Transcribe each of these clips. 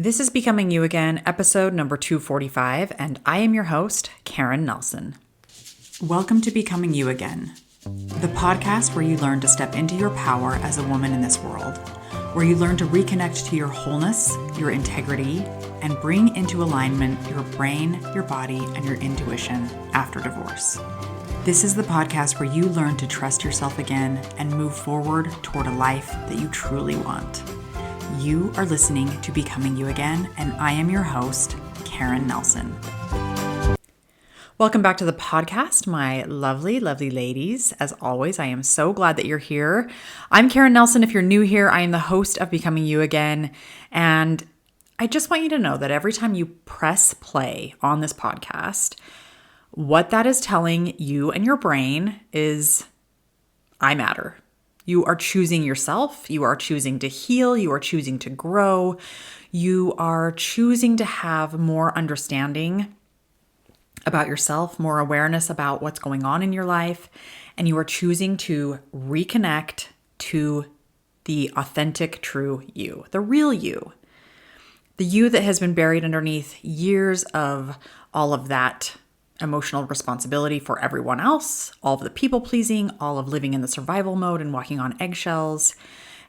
This is Becoming You Again, episode number 245, and I am your host, Karen Nelson. Welcome to Becoming You Again, the podcast where you learn to step into your power as a woman in this world, where you learn to reconnect to your wholeness, your integrity, and bring into alignment your brain, your body, and your intuition after divorce. This is the podcast where you learn to trust yourself again and move forward toward a life that you truly want. You are listening to Becoming You Again, and I am your host, Karen Nelson. Welcome back to the podcast, my lovely, lovely ladies. As always, I am so glad that you're here. I'm Karen Nelson. If you're new here, I am the host of Becoming You Again, and I just want you to know that every time you press play on this podcast, what that is telling you and your brain is, I matter. You are choosing yourself. You are choosing to heal. You are choosing to grow. You are choosing to have more understanding about yourself, more awareness about what's going on in your life. And you are choosing to reconnect to the authentic, true you, the real you, the you that has been buried underneath years of all of that emotional responsibility for everyone else, all of the people pleasing, all of living in the survival mode and walking on eggshells,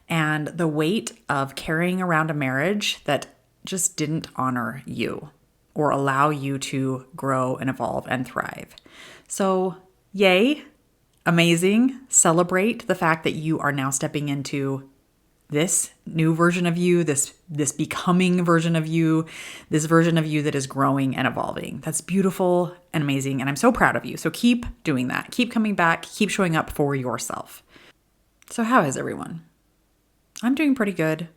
and the weight of carrying around a marriage that just didn't honor you or allow you to grow and evolve and thrive. So, yay, amazing. Celebrate the fact that you are now stepping into this new version of you, this becoming version of you, this version of you that is growing and evolving. That's beautiful and amazing, and I'm so proud of you. So keep doing that. Keep coming back. Keep showing up for yourself. So how is everyone? I'm doing pretty good.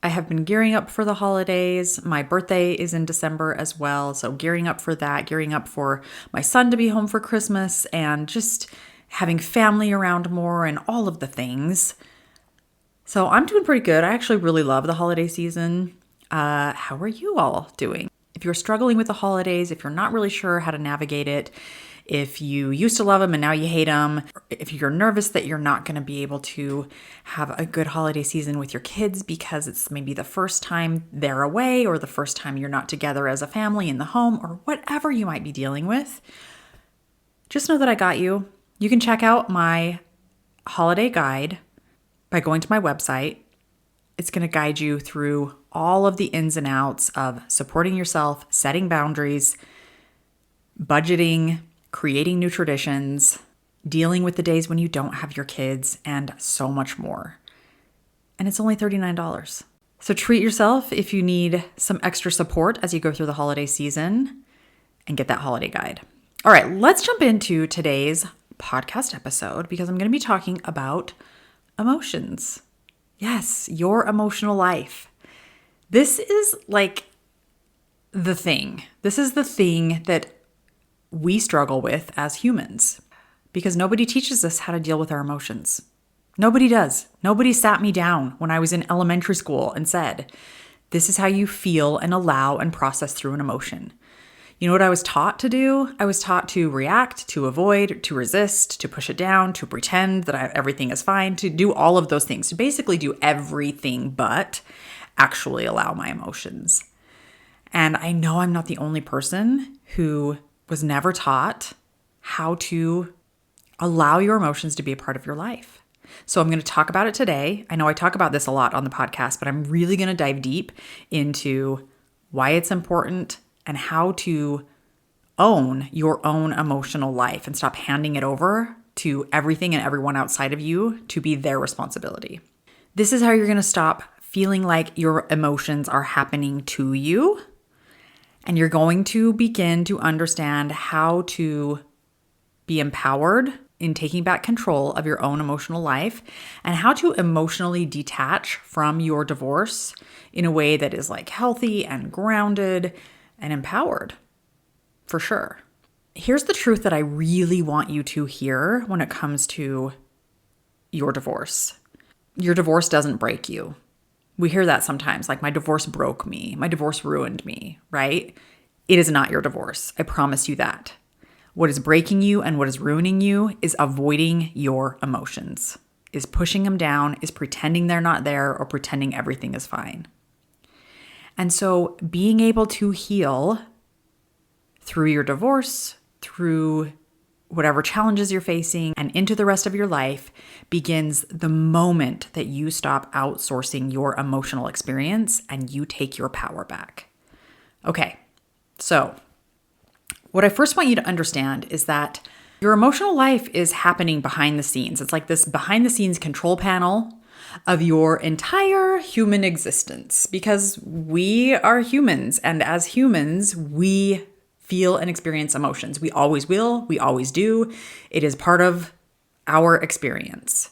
I have been gearing up for the holidays. My birthday is in December as well, so gearing up for that, gearing up for my son to be home for Christmas, and just having family around more and all of the things. So I'm doing pretty good. I actually really love the holiday season. How are you all doing? If you're struggling with the holidays, if you're not really sure how to navigate it, if you used to love them and now you hate them, if you're nervous that you're not going to be able to have a good holiday season with your kids because it's maybe the first time they're away or the first time you're not together as a family in the home or whatever you might be dealing with, just know that I got you. You can check out my holiday guide by going to my website. It's going to guide you through all of the ins and outs of supporting yourself, setting boundaries, budgeting, creating new traditions, dealing with the days when you don't have your kids, and so much more. And it's only $39. So treat yourself if you need some extra support as you go through the holiday season and get that holiday guide. All right, let's jump into today's podcast episode because I'm going to be talking about emotions. Yes, your emotional life. This is like the thing. This is the thing that we struggle with as humans because nobody teaches us how to deal with our emotions. Nobody does. Nobody sat me down when I was in elementary school and said, this is how you feel and allow and process through an emotion. You know what I was taught to do? I was taught to react, to avoid, to resist, to push it down, to pretend that everything is fine, to do all of those things, to basically do everything but actually allow my emotions. And I know I'm not the only person who was never taught how to allow your emotions to be a part of your life. So I'm going to talk about it today. I know I talk about this a lot on the podcast, but I'm really going to dive deep into why it's important and how to own your own emotional life and stop handing it over to everything and everyone outside of you to be their responsibility. This is how you're going to stop feeling like your emotions are happening to you. And you're going to begin to understand how to be empowered in taking back control of your own emotional life and how to emotionally detach from your divorce in a way that is like healthy and grounded and empowered, for sure. Here's the truth that I really want you to hear when it comes to your divorce. Your divorce doesn't break you. We hear that sometimes, like my divorce broke me, my divorce ruined me, right? It is not your divorce. I promise you that. What is breaking you and what is ruining you is avoiding your emotions, is pushing them down, is pretending they're not there or pretending everything is fine. And so being able to heal through your divorce, through whatever challenges you're facing, and into the rest of your life begins the moment that you stop outsourcing your emotional experience and you take your power back. Okay, so what I first want you to understand is that your emotional life is happening behind the scenes. It's like this behind the scenes control panel of your entire human existence, because we are humans, and as humans, we feel and experience emotions. We always will, we always do. It is part of our experience.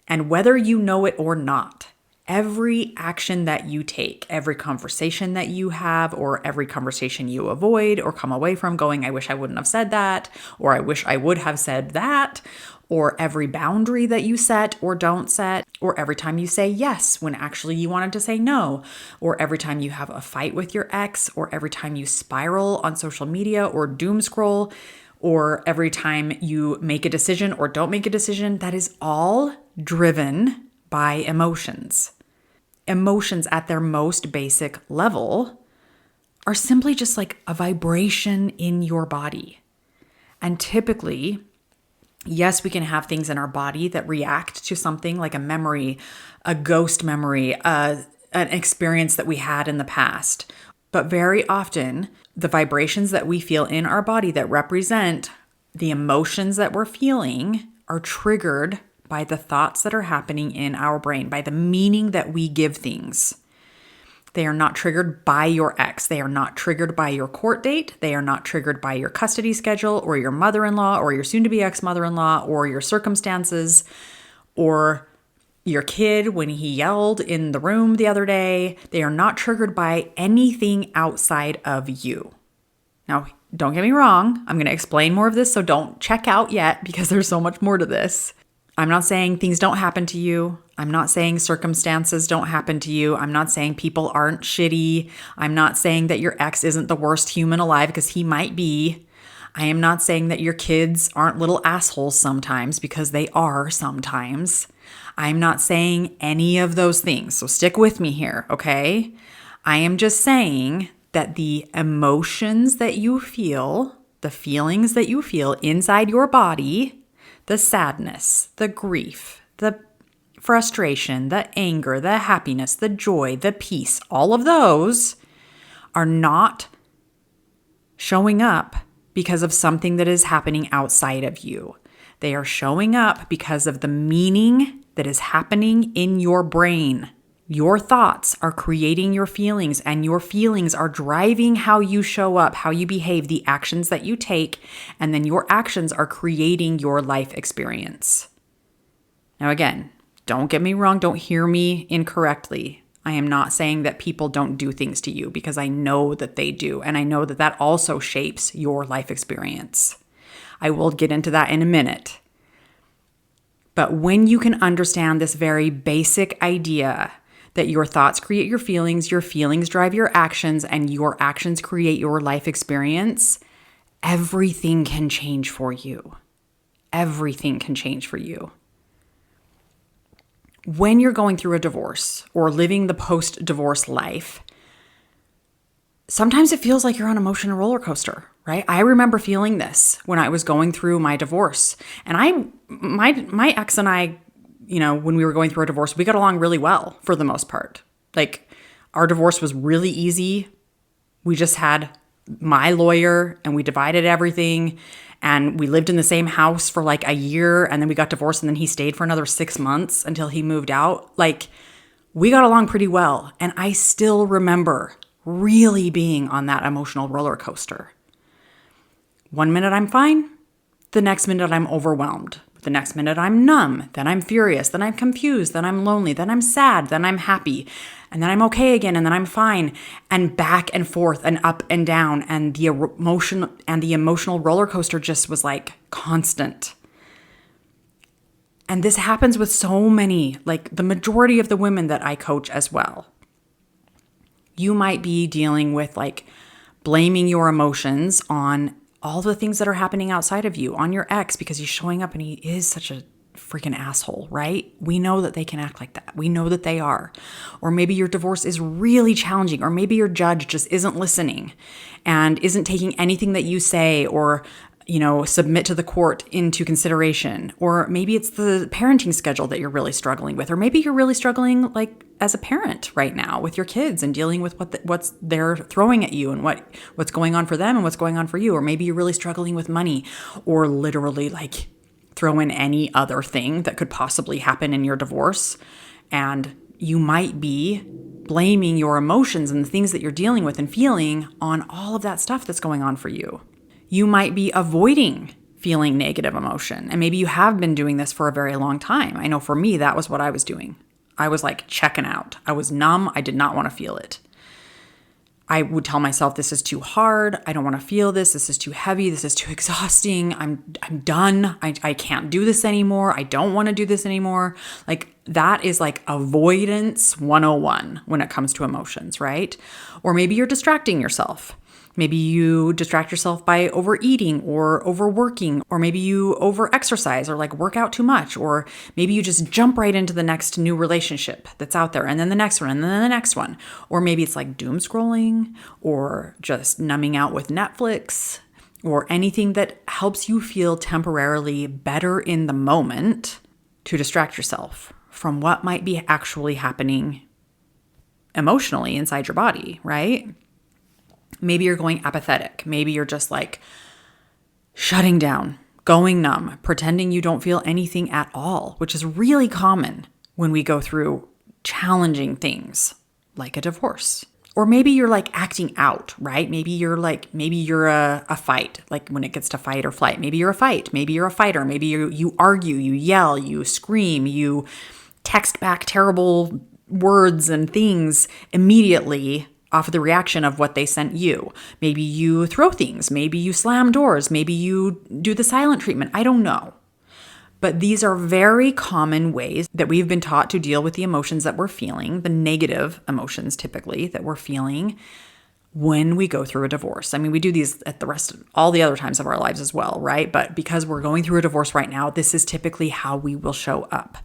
And whether you know it or not, every action that you take, every conversation that you have, or every conversation you avoid or come away from going, I wish I wouldn't have said that, or I wish I would have said that, or every boundary that you set or don't set, or every time you say yes when actually you wanted to say no, or every time you have a fight with your ex, or every time you spiral on social media or doom scroll, or every time you make a decision or don't make a decision, that is all driven by emotions. Emotions at their most basic level are simply just like a vibration in your body. And typically, yes, we can have things in our body that react to something like a memory, a ghost memory, an experience that we had in the past. But very often, the vibrations that we feel in our body that represent the emotions that we're feeling are triggered by the thoughts that are happening in our brain, by the meaning that we give things. They are not triggered by your ex. They are not triggered by your court date. They are not triggered by your custody schedule or your mother-in-law or your soon-to-be ex-mother-in-law or your circumstances or your kid when he yelled in the room the other day. They are not triggered by anything outside of you. Now, don't get me wrong. I'm going to explain more of this, so don't check out yet because there's so much more to this. I'm not saying things don't happen to you. I'm not saying circumstances don't happen to you. I'm not saying people aren't shitty. I'm not saying that your ex isn't the worst human alive, because he might be. I am not saying that your kids aren't little assholes sometimes, because they are sometimes. I'm not saying any of those things. So stick with me here, okay? I am just saying that the emotions that you feel, the feelings that you feel inside your body, the sadness, the grief, the frustration, the anger, the happiness, the joy, the peace, all of those are not showing up because of something that is happening outside of you. They are showing up because of the meaning that is happening in your brain. Your thoughts are creating your feelings, and your feelings are driving how you show up, how you behave, the actions that you take, and then your actions are creating your life experience. Now again, don't get me wrong, don't hear me incorrectly. I am not saying that people don't do things to you, because I know that they do, and I know that that also shapes your life experience. I will get into that in a minute. But when you can understand this very basic idea that your thoughts create your feelings drive your actions, and your actions create your life experience, everything can change for you. Everything can change for you. When you're going through a divorce or living the post-divorce life, sometimes it feels like you're on an emotional roller coaster, right? I remember feeling this when I was going through my divorce. And my ex and I, when we were going through a divorce, we got along really well for the most part. Like, our divorce was really easy. We just had my lawyer and we divided everything, and we lived in the same house for like a year, and then we got divorced, and then he stayed for another 6 months until he moved out. Like, we got along pretty well. And I still remember really being on that emotional roller coaster. One minute I'm fine. The next minute I'm overwhelmed. The next minute I'm numb, then I'm furious, then I'm confused, then I'm lonely, then I'm sad, then I'm happy, and then I'm okay again, and then I'm fine, and back and forth and up and down, and the emotional roller coaster just was like constant. And this happens with so many, like the majority of the women that I coach as well. You might be dealing with like blaming your emotions on all the things that are happening outside of you, on your ex, because he's showing up and he is such a freaking asshole, right? We know that they can act like that. We know that they are. Or maybe your divorce is really challenging, or maybe your judge just isn't listening and isn't taking anything that you say or submit to the court into consideration. Or maybe it's the parenting schedule that you're really struggling with. Or maybe you're really struggling like as a parent right now with your kids and dealing with what's they're throwing at you and what's going on for them and what's going on for you. Or maybe you're really struggling with money, or literally like throw in any other thing that could possibly happen in your divorce. And you might be blaming your emotions and the things that you're dealing with and feeling on all of that stuff that's going on for you. You might be avoiding feeling negative emotion. And maybe you have been doing this for a very long time. I know for me, that was what I was doing. I was like checking out. I was numb. I did not want to feel it. I would tell myself, this is too hard. I don't want to feel this. This is too heavy. This is too exhausting. I'm done. I can't do this anymore. I don't want to do this anymore. Like that is like avoidance 101 when it comes to emotions, right? Or maybe you're distracting yourself. Maybe you distract yourself by overeating or overworking, or maybe you overexercise or like work out too much, or maybe you just jump right into the next new relationship that's out there and then the next one and then the next one. Or maybe it's like doom scrolling or just numbing out with Netflix or anything that helps you feel temporarily better in the moment to distract yourself from what might be actually happening emotionally inside your body, right? Maybe you're going apathetic. Maybe you're just like shutting down, going numb, pretending you don't feel anything at all, which is really common when we go through challenging things like a divorce. Or maybe you're like acting out, right? Maybe you're a fight, like when it gets to fight or flight. Maybe you're a fight. Maybe you're a fighter. Maybe you argue, you yell, you scream, you text back terrible words and things immediately off of the reaction of what they sent you. Maybe you throw things. Maybe you slam doors. Maybe you do the silent treatment. I don't know. But these are very common ways that we've been taught to deal with the emotions that we're feeling, the negative emotions typically that we're feeling when we go through a divorce. I mean, we do these at all the other times of our lives as well, right? But because we're going through a divorce right now, this is typically how we will show up.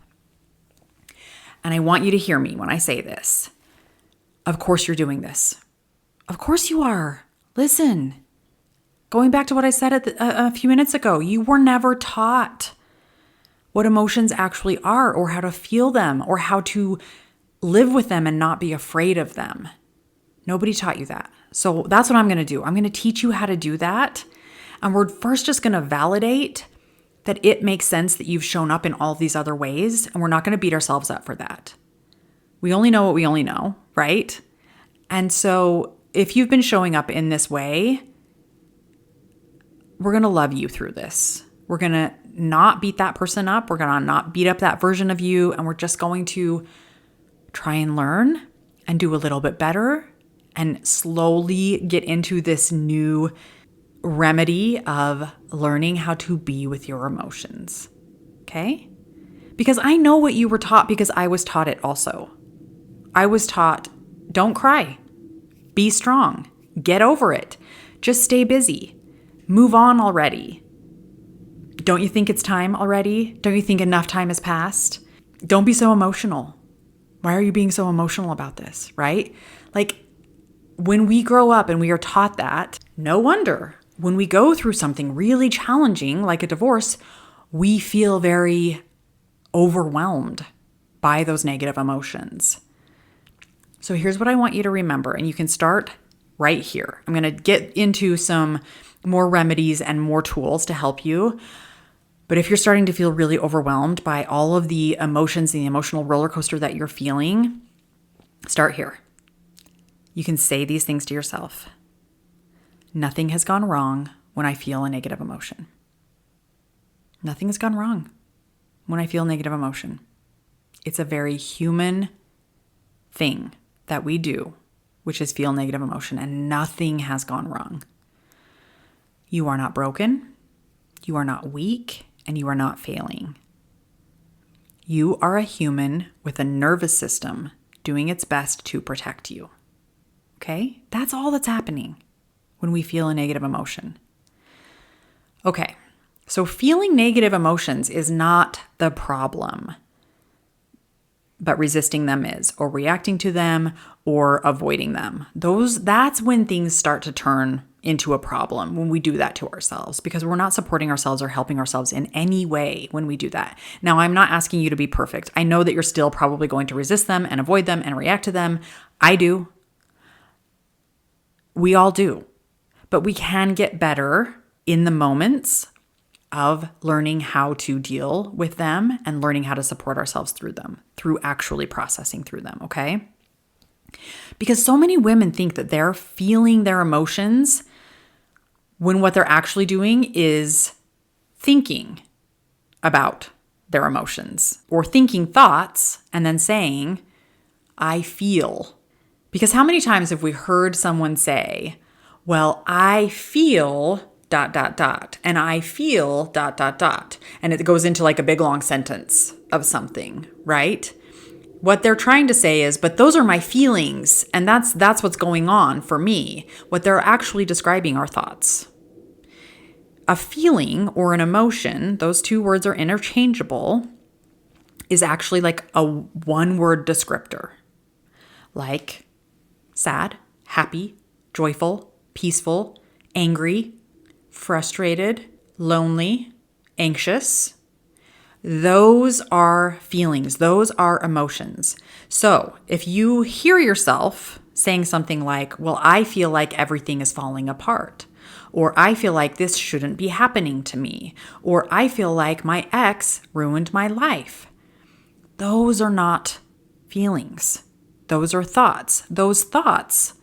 And I want you to hear me when I say this. Of course you're doing this. Of course you are. Listen, going back to what I said a few minutes ago, you were never taught what emotions actually are, or how to feel them, or how to live with them and not be afraid of them. Nobody taught you that. So that's what I'm going to do. I'm going to teach you how to do that. And we're first just going to validate that it makes sense that you've shown up in all these other ways, and we're not going to beat ourselves up for that. We only know what we only know, right? And so if you've been showing up in this way, we're going to love you through this. We're going to not beat that person up. We're going to not beat up that version of you. And we're just going to try and learn and do a little bit better and slowly get into this new remedy of learning how to be with your emotions. Okay? Because I know what you were taught, because I was taught it also. I was taught, don't cry, be strong, get over it, just stay busy, move on already. Don't you think it's time already? Don't you think enough time has passed? Don't be so emotional. Why are you being so emotional about this, right? Like when we grow up and we are taught that, no wonder when we go through something really challenging like a divorce, we feel very overwhelmed by those negative emotions. So here's what I want you to remember, and you can start right here. I'm going to get into some more remedies and more tools to help you. But if you're starting to feel really overwhelmed by all of the emotions, the emotional roller coaster that you're feeling, start here. You can say these things to yourself. Nothing has gone wrong when I feel a negative emotion. Nothing has gone wrong when I feel negative emotion. It's a very human thing that we do, which is feel negative emotion, and nothing has gone wrong. You are not broken, you are not weak, and you are not failing. You are a human with a nervous system doing its best to protect you. Okay? That's all that's happening when we feel a negative emotion. Okay, So feeling negative emotions is not the problem, but resisting them is, or reacting to them or avoiding them. That's when things start to turn into a problem, when we do that to ourselves, because we're not supporting ourselves or helping ourselves in any way when we do that. Now, I'm not asking you to be perfect. I know that you're still probably going to resist them and avoid them and react to them. I do. We all do. But we can get better in the moments of learning how to deal with them and learning how to support ourselves through them, through actually processing through them, okay? Because so many women think that they're feeling their emotions when what they're actually doing is thinking about their emotions or thinking thoughts and then saying, I feel. Because how many times have we heard someone say, well, I feel ... and I feel ... and it goes into like a big long sentence of something, right? What they're trying to say is, but those are my feelings, and that's what's going on for me. What they're actually describing are thoughts. A feeling or an emotion, those two words are interchangeable, is actually like a one-word descriptor. Like sad, happy, joyful, peaceful, angry, frustrated, lonely, anxious. Those are feelings. Those are emotions. So if you hear yourself saying something like, well, I feel like everything is falling apart, or I feel like this shouldn't be happening to me, or I feel like my ex ruined my life. Those are not feelings. Those are thoughts. Those thoughts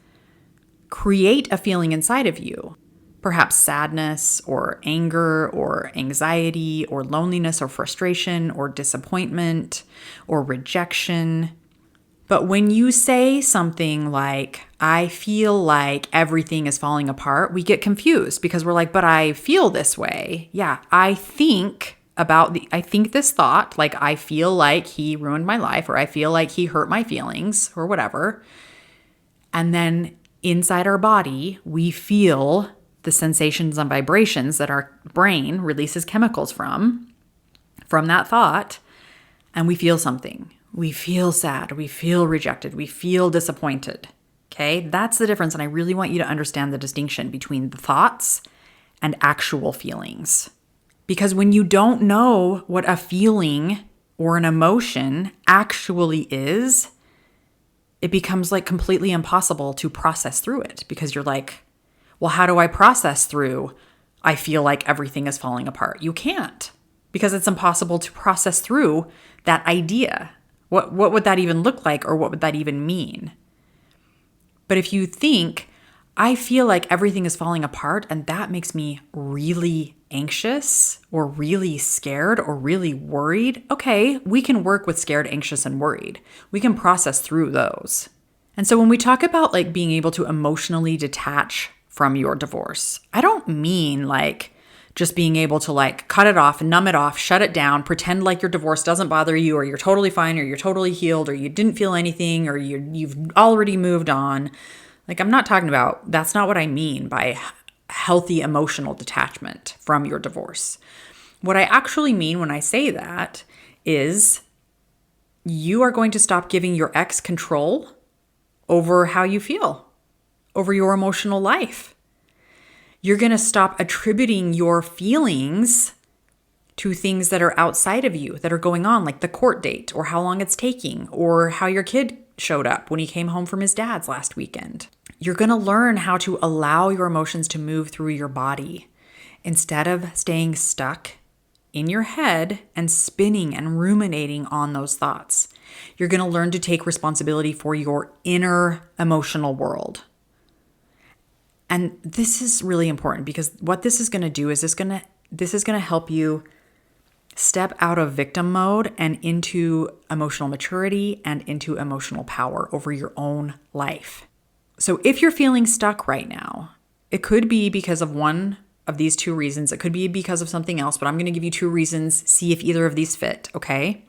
create a feeling inside of you. Perhaps sadness or anger or anxiety or loneliness or frustration or disappointment or rejection. But when you say something like, I feel like everything is falling apart, we get confused because we're like, but I feel this way. Yeah, I think this thought, like I feel like he ruined my life, or I feel like he hurt my feelings or whatever. And then inside our body, we feel the sensations and vibrations that our brain releases chemicals from that thought, and we feel something. We feel sad, we feel rejected, we feel disappointed. Okay, that's the difference, and I really want you to understand the distinction between the thoughts and actual feelings. Because when you don't know what a feeling or an emotion actually is, it becomes like completely impossible to process through it, because you're like, well, how do I process through, I feel like everything is falling apart? You can't, because it's impossible to process through that idea. What would that even look like, or what would that even mean? But if you think, I feel like everything is falling apart, and that makes me really anxious or really scared or really worried, okay, we can work with scared, anxious, and worried. We can process through those. And so when we talk about like being able to emotionally detach from your divorce, I don't mean like just being able to like cut it off, numb it off, shut it down, pretend like your divorce doesn't bother you, or you're totally fine, or you're totally healed, or you didn't feel anything, or you've already moved on. Like, I'm not talking about, that's not what I mean by healthy emotional detachment from your divorce. What I actually mean when I say that is you are going to stop giving your ex control over how you feel, over your emotional life. You're going to stop attributing your feelings to things that are outside of you, that are going on, like the court date, or how long it's taking, or how your kid showed up when he came home from his dad's last weekend. You're going to learn how to allow your emotions to move through your body instead of staying stuck in your head and spinning and ruminating on those thoughts. You're going to learn to take responsibility for your inner emotional world. And this is really important, because what this is going to do is this is going to help you step out of victim mode and into emotional maturity and into emotional power over your own life. So if you're feeling stuck right now, it could be because of one of these two reasons. It could be because of something else, but I'm going to give you two reasons. See if either of these fit, okay?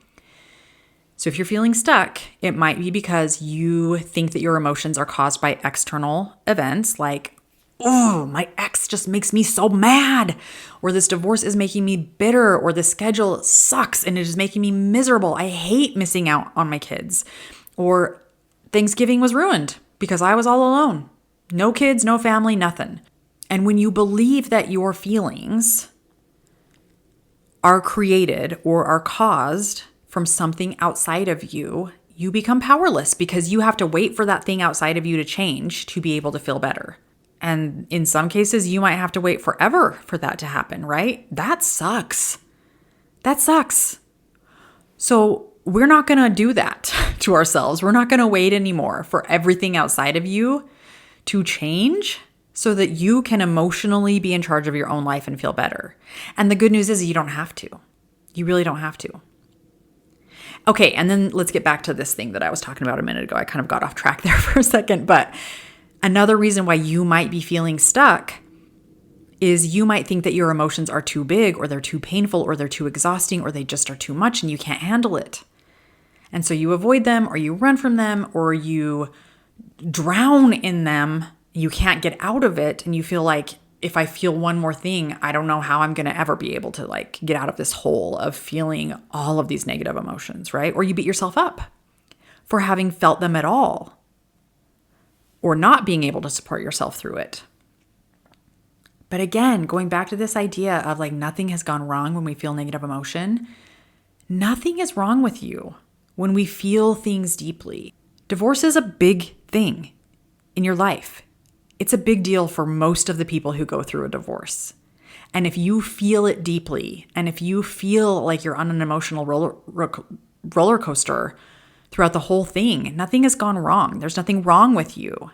So if you're feeling stuck, it might be because you think that your emotions are caused by external events like oh, my ex just makes me so mad, or this divorce is making me bitter, or the schedule sucks and it is making me miserable. I hate missing out on my kids. Or Thanksgiving was ruined because I was all alone. No kids, no family, nothing. And when you believe that your feelings are created or are caused from something outside of you, you become powerless because you have to wait for that thing outside of you to change to be able to feel better. And in some cases, you might have to wait forever for that to happen, right? That sucks. That sucks. So we're not going to do that to ourselves. We're not going to wait anymore for everything outside of you to change so that you can emotionally be in charge of your own life and feel better. And the good news is you don't have to. You really don't have to. Okay, and then let's get back to this thing that I was talking about a minute ago. I kind of got off track there for a second, but another reason why you might be feeling stuck is you might think that your emotions are too big, or they're too painful, or they're too exhausting, or they just are too much and you can't handle it. And so you avoid them, or you run from them, or you drown in them. You can't get out of it. And you feel like, if I feel one more thing, I don't know how I'm going to ever be able to get out of this hole of feeling all of these negative emotions, right? Or you beat yourself up for having felt them at all, or not being able to support yourself through it. But again, going back to this idea of nothing has gone wrong when we feel negative emotion, nothing is wrong with you when we feel things deeply. Divorce is a big thing in your life. It's a big deal for most of the people who go through a divorce. And if you feel it deeply, and if you feel like you're on an emotional roller coaster throughout the whole thing, nothing has gone wrong. There's nothing wrong with you.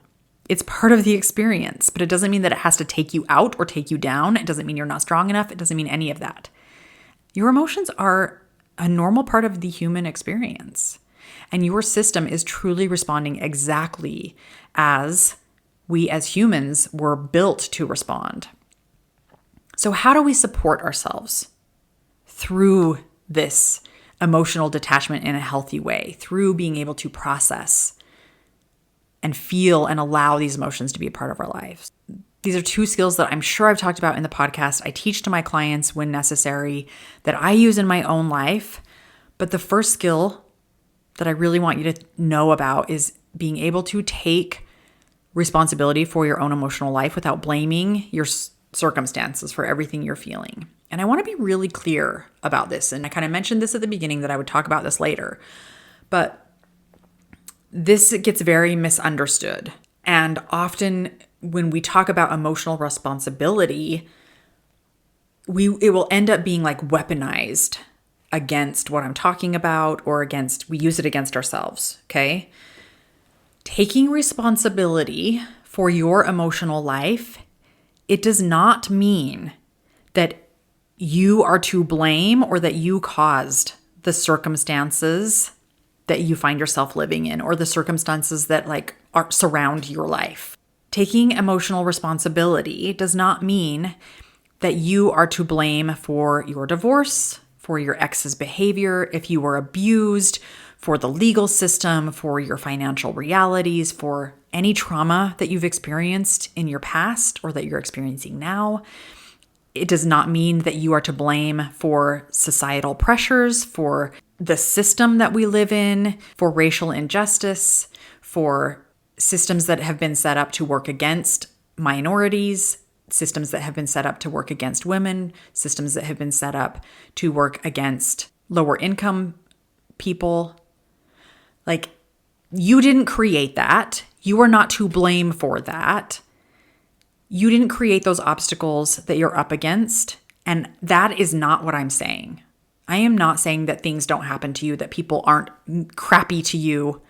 It's part of the experience, but it doesn't mean that it has to take you out or take you down. It doesn't mean you're not strong enough. It doesn't mean any of that. Your emotions are a normal part of the human experience. And your system is truly responding exactly as we as humans were built to respond. So how do we support ourselves through this emotional detachment in a healthy way, through being able to process and feel and allow these emotions to be a part of our lives? These are two skills that I'm sure I've talked about in the podcast. I teach to my clients when necessary, that I use in my own life. But the first skill that I really want you to know about is being able to take responsibility for your own emotional life without blaming your circumstances for everything you're feeling. And I want to be really clear about this. And I kind of mentioned this at the beginning that I would talk about this later. But this gets very misunderstood. And often when we talk about emotional responsibility, it will end up being weaponized against what I'm talking about, or we use it against ourselves, okay? Taking responsibility for your emotional life, it does not mean that you are to blame or that you caused the circumstances that you find yourself living in, or the circumstances that surround your life. Taking emotional responsibility does not mean that you are to blame for your divorce, for your ex's behavior, if you were abused, for the legal system, for your financial realities, for any trauma that you've experienced in your past or that you're experiencing now. It does not mean that you are to blame for societal pressures, for the system that we live in, for racial injustice, for systems that have been set up to work against minorities, systems that have been set up to work against women, systems that have been set up to work against lower income people. You didn't create that. You are not to blame for that. You didn't create those obstacles that you're up against. And that is not what I'm saying. I am not saying that things don't happen to you, that people aren't crappy to you.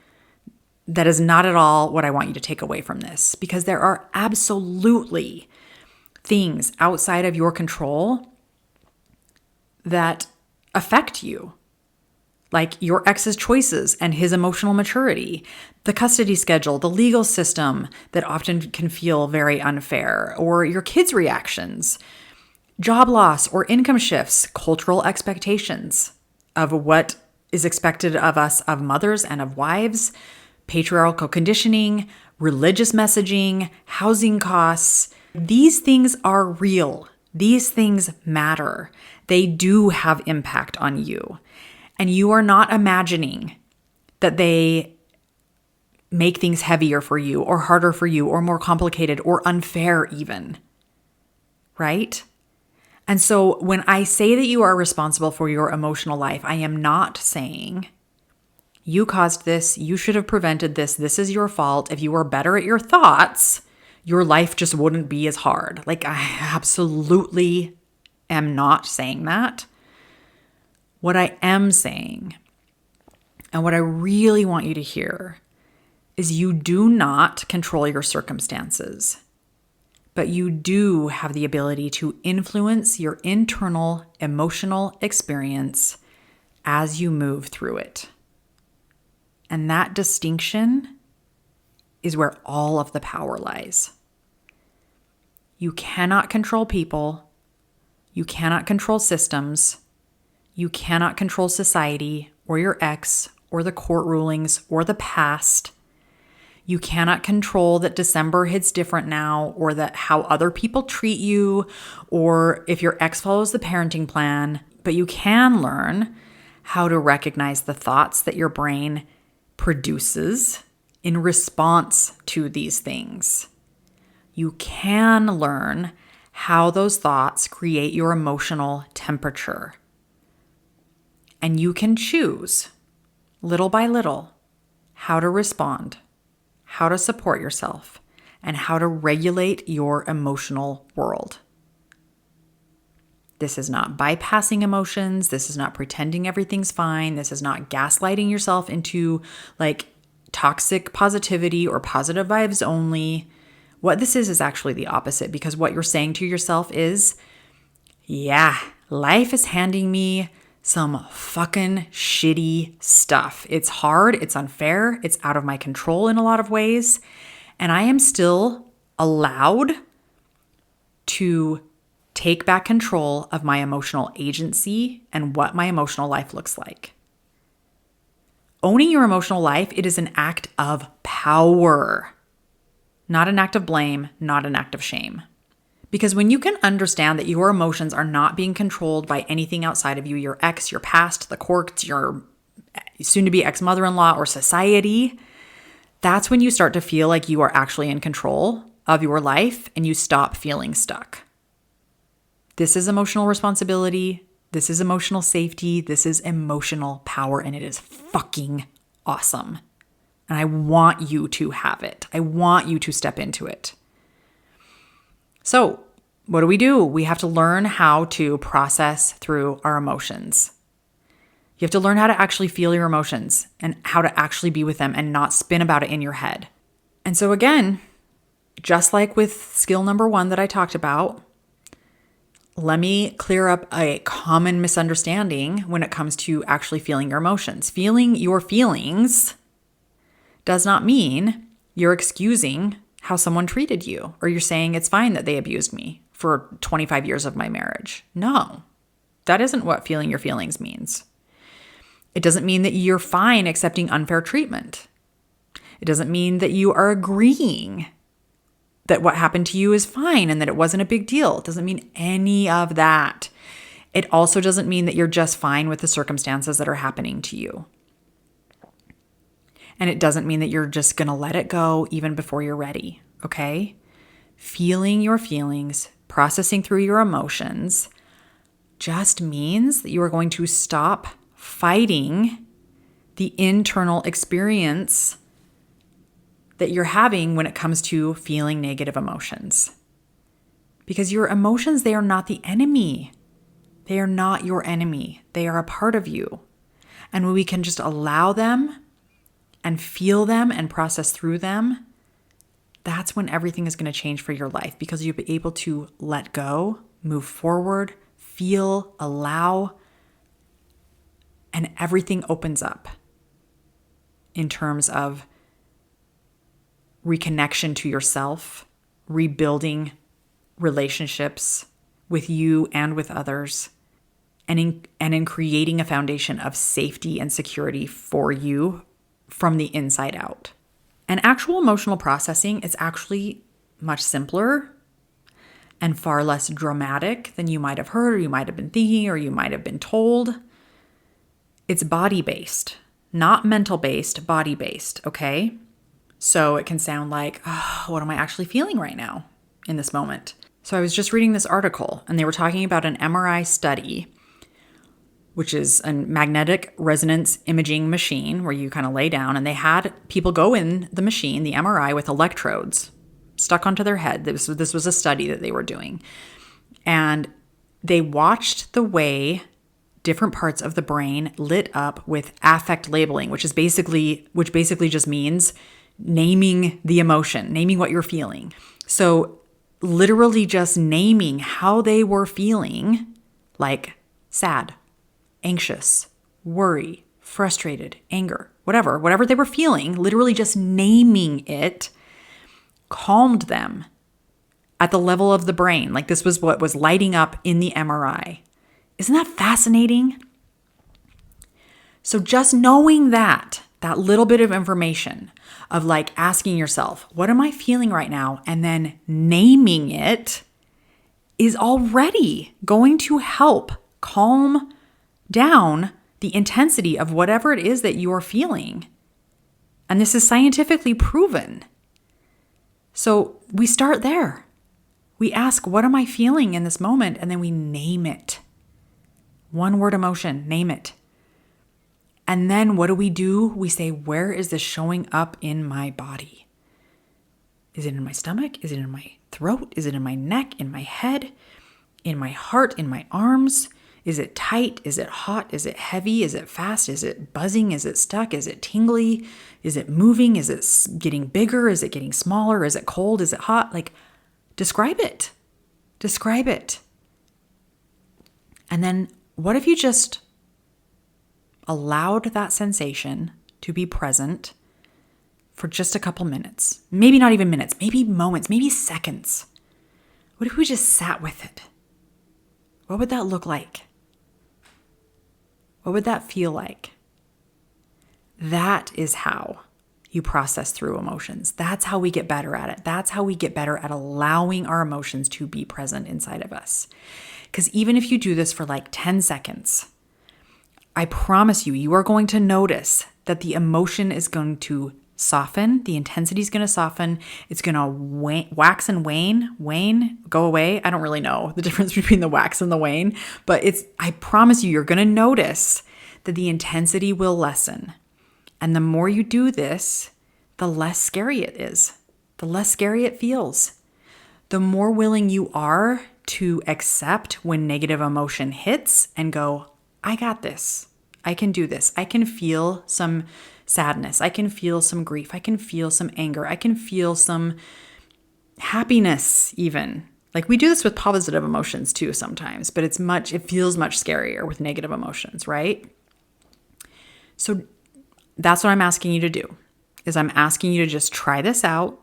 That is not at all what I want you to take away from this, because there are absolutely things outside of your control that affect you. Like your ex's choices and his emotional maturity, the custody schedule, the legal system that often can feel very unfair, or your kids' reactions, job loss or income shifts, cultural expectations of what is expected of us, of mothers and of wives, patriarchal conditioning, religious messaging, housing costs, These things are real. These things matter. They do have impact on you. And you are not imagining that they make things heavier for you or harder for you or more complicated or unfair even. Right? And so when I say that you are responsible for your emotional life, I am not saying you caused this, you should have prevented this, this is your fault. If you were better at your thoughts, your life just wouldn't be as hard. Like, I absolutely am not saying that. What I am saying, and what I really want you to hear, is you do not control your circumstances, but you do have the ability to influence your internal emotional experience as you move through it. And that distinction is where all of the power lies. You cannot control people. You cannot control systems. You cannot control society or your ex or the court rulings or the past. You cannot control that December hits different now, or that how other people treat you, or if your ex follows the parenting plan. But you can learn how to recognize the thoughts that your brain produces in response to these things. You can learn how those thoughts create your emotional temperature. And you can choose, little by little, how to respond, how to support yourself, and how to regulate your emotional world. This is not bypassing emotions. This is not pretending everything's fine. This is not gaslighting yourself into like toxic positivity or positive vibes only. What this is actually the opposite, because what you're saying to yourself is, yeah, life is handing me some fucking shitty stuff. It's hard, it's unfair, it's out of my control in a lot of ways, and I am still allowed to take back control of my emotional agency and what my emotional life looks like. Owning your emotional life, it is an act of power, not an act of blame, not an act of shame. Because when you can understand that your emotions are not being controlled by anything outside of you, your ex, your past, the courts, your soon-to-be ex-mother-in-law, or society, that's when you start to feel like you are actually in control of your life and you stop feeling stuck. This is emotional responsibility. This is emotional safety. This is emotional power, and it is fucking awesome. And I want you to have it. I want you to step into it. So what do? We have to learn how to process through our emotions. You have to learn how to actually feel your emotions and how to actually be with them and not spin about it in your head. And so again, just like with skill number 1 that I talked about, let me clear up a common misunderstanding when it comes to actually feeling your emotions. Feeling your feelings does not mean you're excusing how someone treated you, or you're saying it's fine that they abused me for 25 years of my marriage. No, that isn't what feeling your feelings means. It doesn't mean that you're fine accepting unfair treatment. It doesn't mean that you are agreeing that what happened to you is fine and that it wasn't a big deal. It doesn't mean any of that. It also doesn't mean that you're just fine with the circumstances that are happening to you. And it doesn't mean that you're just going to let it go even before you're ready, okay? Feeling your feelings, processing through your emotions, just means that you are going to stop fighting the internal experience that you're having when it comes to feeling negative emotions. Because your emotions, they are not the enemy. They are not your enemy. They are a part of you. And when we can just allow them and feel them and process through them, that's when everything is going to change for your life, because you'll be able to let go, move forward, feel, allow, and everything opens up in terms of reconnection to yourself, rebuilding relationships with you and with others, and in creating a foundation of safety and security for you from the inside out. And actual emotional processing is actually much simpler and far less dramatic than you might have heard or you might have been thinking or you might have been told. It's body-based, not mental-based, body-based, okay? So it can sound like, oh, what am I actually feeling right now in this moment? So I was just reading this article and they were talking about an MRI study, which is a magnetic resonance imaging machine where you kind of lay down, and they had people go in the machine, the MRI, with electrodes stuck onto their head. This was a study that they were doing. And they watched the way different parts of the brain lit up with affect labeling, which basically just means naming the emotion, naming what you're feeling. So literally just naming how they were feeling, like sad, anxious, worry, frustrated, anger, whatever they were feeling, literally just naming it calmed them at the level of the brain. Like this was what was lighting up in the MRI. Isn't that fascinating? So just knowing that little bit of information of like asking yourself, what am I feeling right now? And then naming it is already going to help calm down the intensity of whatever it is that you are feeling. And this is scientifically proven. So we start there. We ask, what am I feeling in this moment? And then we name it. One word emotion, name it. And then what do? We say, where is this showing up in my body? Is it in my stomach? Is it in my throat? Is it in my neck, in my head, in my heart, in my arms? Is it tight? Is it hot? Is it heavy? Is it fast? Is it buzzing? Is it stuck? Is it tingly? Is it moving? Is it getting bigger? Is it getting smaller? Is it cold? Is it hot? Like, describe it. Describe it. And then what if you just allowed that sensation to be present for just a couple minutes? Maybe not even minutes, maybe moments, maybe seconds. What if we just sat with it? What would that look like? What would that feel like? That is how you process through emotions. That's how we get better at it. That's how we get better at allowing our emotions to be present inside of us. Because even if you do this for like 10 seconds, I promise you, you are going to notice that the emotion is going to soften. The intensity is going to soften. It's going to wax and wane, go away. I don't really know the difference between the wax and the wane, but I promise you're going to notice that the intensity will lessen. And the more you do this, the less scary it is, the less scary it feels. The more willing you are to accept when negative emotion hits and go, I got this. I can do this. I can feel some sadness. I can feel some grief. I can feel some anger. I can feel some happiness even. Like we do this with positive emotions too sometimes, but it feels much scarier with negative emotions, right? So that's what I'm asking you to do, is I'm asking you to just try this out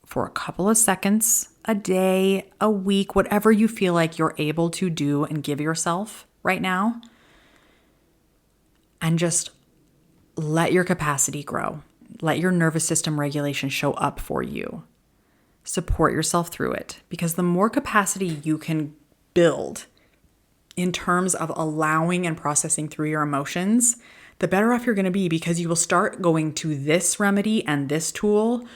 for a couple of seconds, a day, a week, whatever you feel like you're able to do and give yourself right now. And just let your capacity grow. Let your nervous system regulation show up for you. Support yourself through it, because the more capacity you can build in terms of allowing and processing through your emotions, the better off you're going to be, because you will start going to this remedy and this tool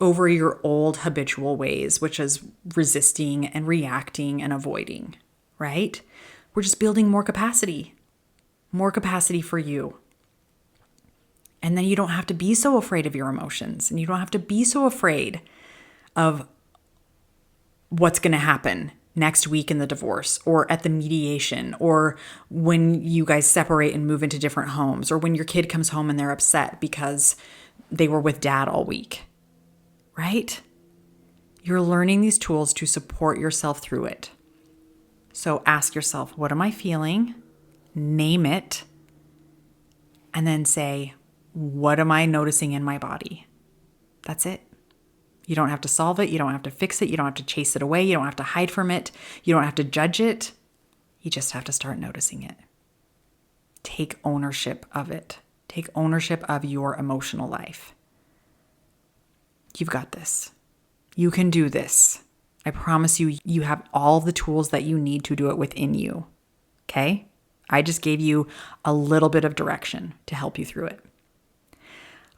over your old habitual ways, which is resisting and reacting and avoiding, right? We're just building more capacity for you. And then you don't have to be so afraid of your emotions, and you don't have to be so afraid of what's going to happen next week in the divorce, or at the mediation, or when you guys separate and move into different homes, or when your kid comes home and they're upset because they were with dad all week, right? You're learning these tools to support yourself through it. So ask yourself, what am I feeling? Name it, and then say, what am I noticing in my body? That's it. You don't have to solve it. You don't have to fix it. You don't have to chase it away. You don't have to hide from it. You don't have to judge it. You just have to start noticing it. Take ownership of it. Take ownership of your emotional life. You've got this. You can do this. I promise you, you have all the tools that you need to do it within you. Okay? I just gave you a little bit of direction to help you through it.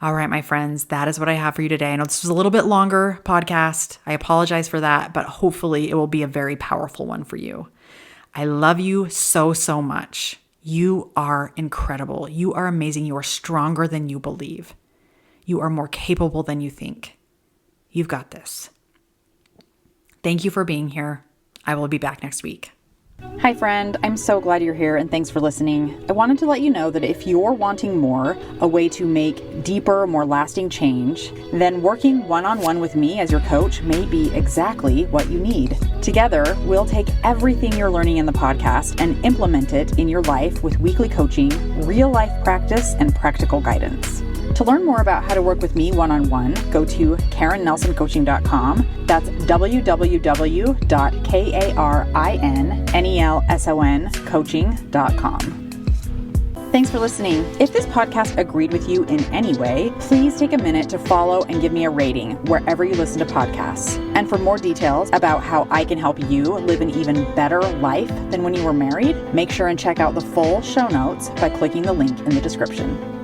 All right, my friends, that is what I have for you today. I know this was a little bit longer podcast. I apologize for that, but hopefully it will be a very powerful one for you. I love you so, so much. You are incredible. You are amazing. You are stronger than you believe. You are more capable than you think. You've got this. Thank you for being here. I will be back next week. Hi, friend. I'm so glad you're here and thanks for listening. I wanted to let you know that if you're wanting more, a way to make deeper, more lasting change, then working one-on-one with me as your coach may be exactly what you need. Together, we'll take everything you're learning in the podcast and implement it in your life with weekly coaching, real-life practice, and practical guidance. To learn more about how to work with me one-on-one, go to KarenNelsonCoaching.com. That's www.KarenNelsonCoaching.com. Thanks for listening. If this podcast agreed with you in any way, please take a minute to follow and give me a rating wherever you listen to podcasts. And for more details about how I can help you live an even better life than when you were married, make sure and check out the full show notes by clicking the link in the description.